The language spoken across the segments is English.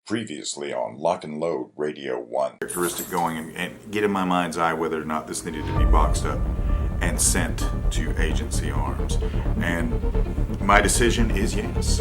Previously on Lock and Load Radio 1. Characteristic going and get in my mind's eye whether or not this needed to be boxed up and sent to agency arms. And my decision is yes.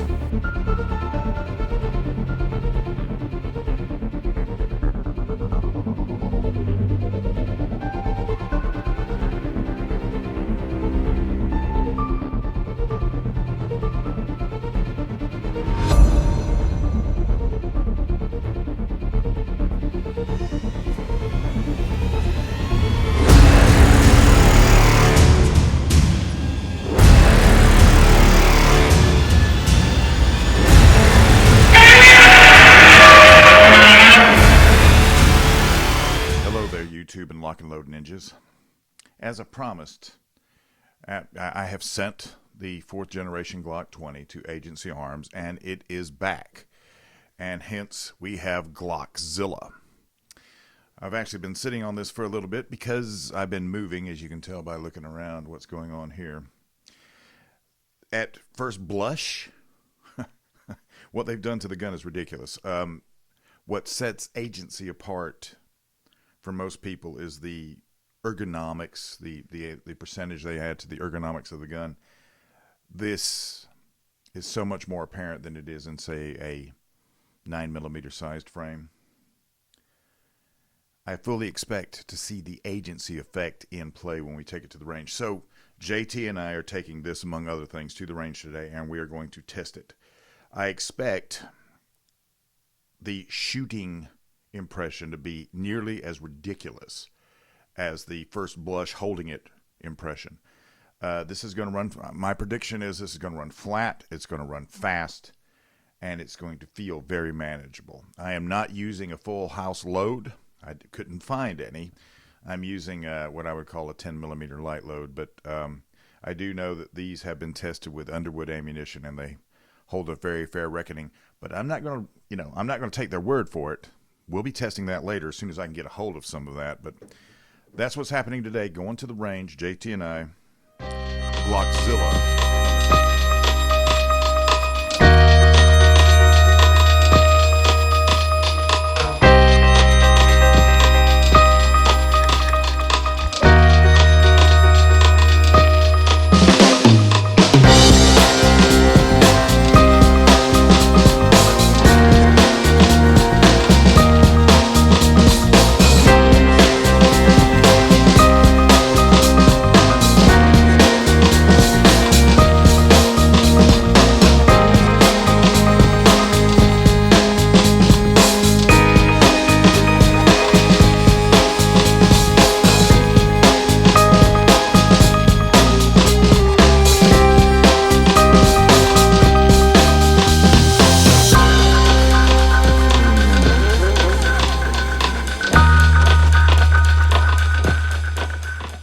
And Lock and Load Ninjas. As I promised, I have sent the 4th generation Glock 20 to agency arms, and it is back. And hence, we have GlockZilla. I've actually been sitting on this for a little bit because I've been moving, as you can tell by looking around what's going on here. At first blush, what they've done to the gun is ridiculous. What sets agency apart for most people is the ergonomics, the percentage they add to the ergonomics of the gun. This is so much more apparent than it is in, say, a 9mm sized frame. I fully expect to see the agency effect in play when we take it to the range. So JT and I are taking this, among other things, to the range today, and we are going to test it. I expect the shooting impression to be nearly as ridiculous as the first blush holding it impression. This is going to run, my prediction is this is going to run flat, it's going to run fast, and it's going to feel very manageable. I am not using a full house load. I couldn't find any. I'm using what I would call a 10mm light load, but I do know that these have been tested with Underwood ammunition and they hold a very fair reckoning. But I'm not going to, I'm not going to take their word for it. We'll be testing that later as soon as I can get a hold of some of that. But that's what's happening today. Going to the range, JT and I, GlockZilla.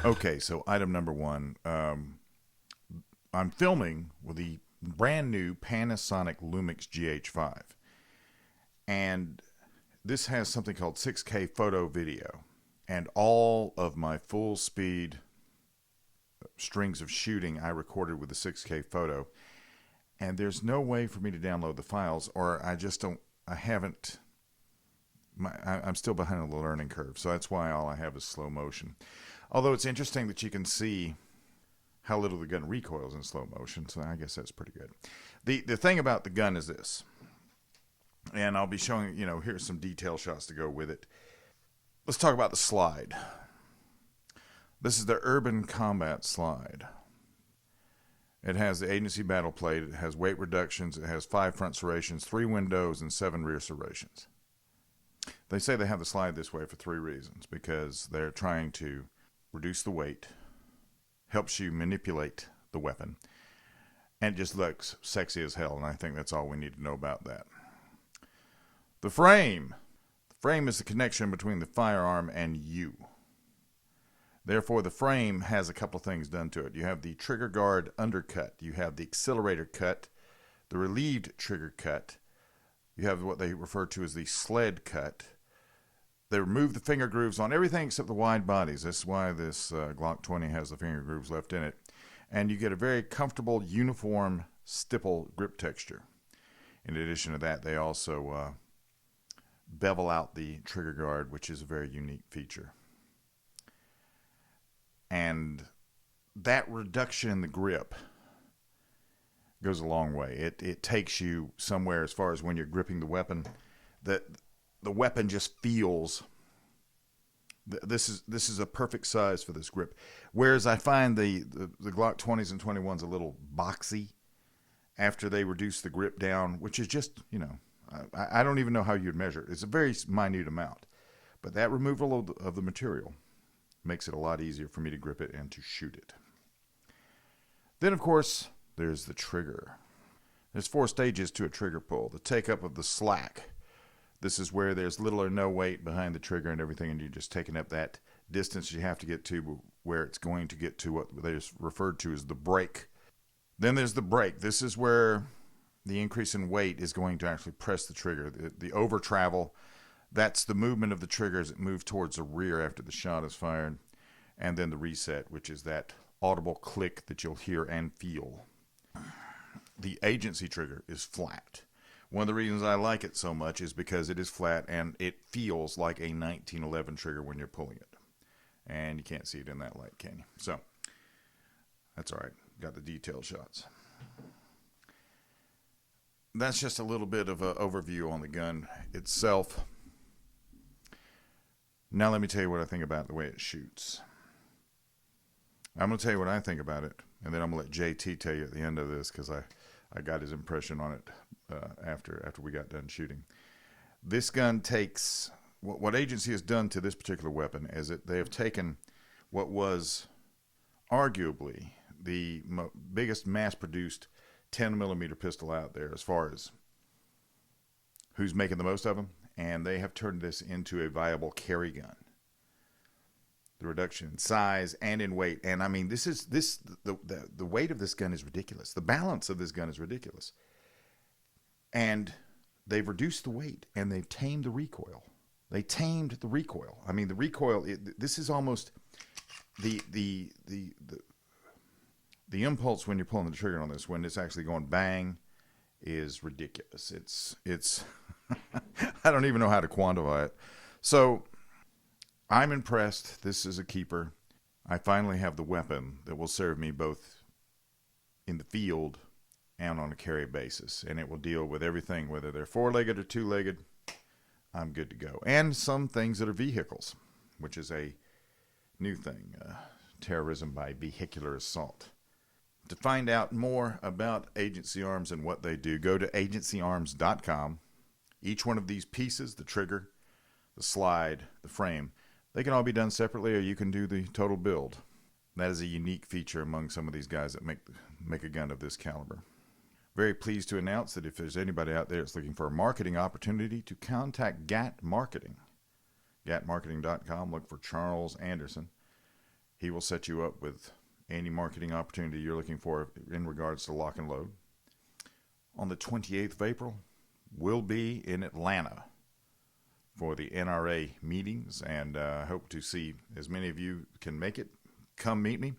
Okay, so item number one, I'm filming with the brand new Panasonic Lumix GH5, and this has something called 6K photo video, and all of my full speed strings of shooting I recorded with the 6K photo, and there's no way for me to download the files, or I just don't, I'm still behind the learning curve, so that's why all I have is slow motion. Although it's interesting that you can see how little the gun recoils in slow motion, so I guess that's pretty good. The thing about the gun is this, and I'll be showing, here's some detail shots to go with it. Let's talk about the slide. This is the Urban Combat slide. It has the agency battle plate, it has weight reductions, it has 5 front serrations, 3 windows, and 7 rear serrations. They say they have the slide this way for 3 reasons, because they're trying to reduce the weight, helps you manipulate the weapon, and it just looks sexy as hell, and I think that's all we need to know about that. The frame. The frame is the connection between the firearm and you. Therefore, the frame has a couple of things done to it. You have the trigger guard undercut, you have the accelerator cut, the relieved trigger cut, you have what they refer to as the sled cut. They remove the finger grooves on everything except the wide bodies. That's why this Glock 20 has the finger grooves left in it. And you get a very comfortable, uniform stipple grip texture. In addition to that, they also bevel out the trigger guard, which is a very unique feature. And that reduction in the grip goes a long way. It takes you somewhere as far as when you're gripping the weapon, that the weapon just feels. This is a perfect size for this grip. Whereas I find the Glock 20s and 21s a little boxy after they reduce the grip down, which is just, I don't even know how you'd measure it. It's a very minute amount. But that removal of the material makes it a lot easier for me to grip it and to shoot it. Then, of course, there's the trigger. There's 4 stages to a trigger pull. The take up of the slack. This is where there's little or no weight behind the trigger and everything, and you're just taking up that distance you have to get to where it's going to get to what is referred to as the break. Then there's the break. This is where the increase in weight is going to actually press the trigger. The over travel, that's the movement of the trigger as it moves towards the rear after the shot is fired. And then the reset, which is that audible click that you'll hear and feel. The agency trigger is flat. One of the reasons I like it so much is because it is flat and it feels like a 1911 trigger when you're pulling it. And you can't see it in that light, can you? So, that's all right. Got the detailed shots. That's just a little bit of an overview on the gun itself. Now let me tell you what I think about the way it shoots. I'm going to tell you what I think about it, and then I'm going to let JT tell you at the end of this, because I got his impression on it after we got done shooting. This gun takes, what Agency has done to this particular weapon is that they have taken what was arguably the biggest mass-produced 10mm pistol out there as far as who's making the most of them, and they have turned this into a viable carry gun. The reduction in size and in weight, and I mean, the weight of this gun is ridiculous. The balance of this gun is ridiculous, and they've reduced the weight and they've tamed the recoil. They tamed the recoil. I mean, the recoil. This is almost the impulse when you're pulling the trigger on this, when it's actually going bang, is ridiculous. It's I don't even know how to quantify it. So I'm impressed. This is a keeper. I finally have the weapon that will serve me both in the field and on a carry basis, and it will deal with everything, whether they're 4-legged or 2-legged. I'm good to go. And some things that are vehicles, which is a new thing, terrorism by vehicular assault. To find out more about Agency Arms and what they do, go to agencyarms.com. Each one of these pieces, the trigger, the slide, the frame, they can all be done separately, or you can do the total build. That is a unique feature among some of these guys that make a gun of this caliber. Very pleased to announce that if there's anybody out there that's looking for a marketing opportunity, to contact GAT Marketing. GATmarketing.com, look for Charles Anderson. He will set you up with any marketing opportunity you're looking for in regards to lock and load. On the 28th of April, we'll be in Atlanta for the NRA meetings, and I hope to see as many of you can make it. Come meet me.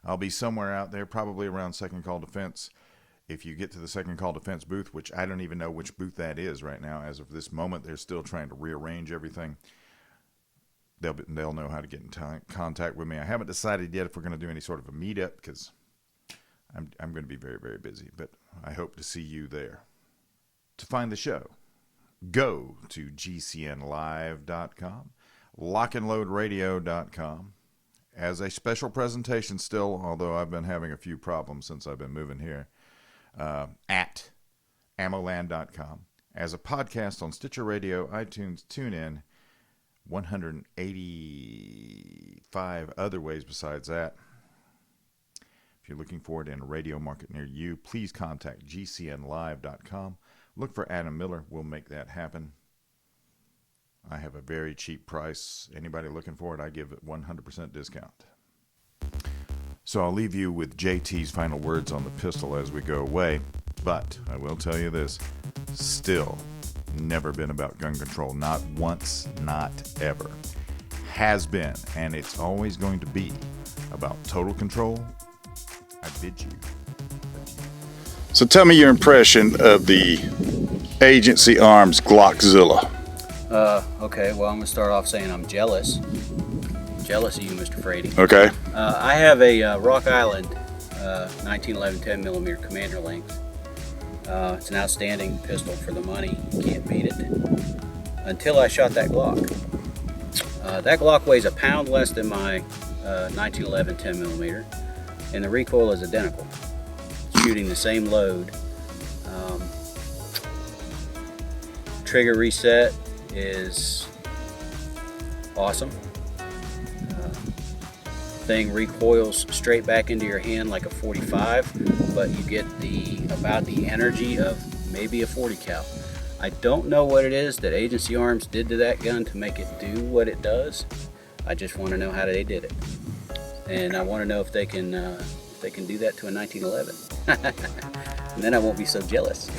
I'll be somewhere out there, probably around Second Call Defense. If you get to the Second Call Defense booth, which I don't even know which booth that is right now, as of this moment, they're still trying to rearrange everything. They'll know how to get in contact with me. I haven't decided yet if we're going to do any sort of a meetup, because I'm going to be very, very busy, but I hope to see you there. To find the show, go to gcnlive.com, lockandloadradio.com. As a special presentation still, although I've been having a few problems since I've been moving here, at ammoland.com. As a podcast on Stitcher Radio, iTunes, TuneIn, 185 other ways besides that. If you're looking for it in a radio market near you, please contact gcnlive.com. Look for Adam Miller. We'll make that happen. I have a very cheap price. Anybody looking for it, I give it 100% discount. So I'll leave you with JT's final words on the pistol as we go away. But I will tell you this, still never been about gun control. Not once, not ever. Has been, and it's always going to be about total control. I bid you adieu. So tell me your impression of the Agency Arms GlockZilla. Okay, well, I'm going to start off saying I'm jealous. Jealous of you, Mr. Frady. Okay. I have a Rock Island 1911 10mm commander length. It's an outstanding pistol for the money. You can't beat it. Until I shot that Glock. That Glock weighs a pound less than my 1911 10mm, and the recoil is identical. Shooting the same load. Trigger reset is awesome. Thing recoils straight back into your hand like a 45, but you get about the energy of maybe a 40 cal. I don't know what it is that Agency Arms did to that gun to make it do what it does. I just want to know how they did it, and I want to know if they can do that to a 1911, and then I won't be so jealous.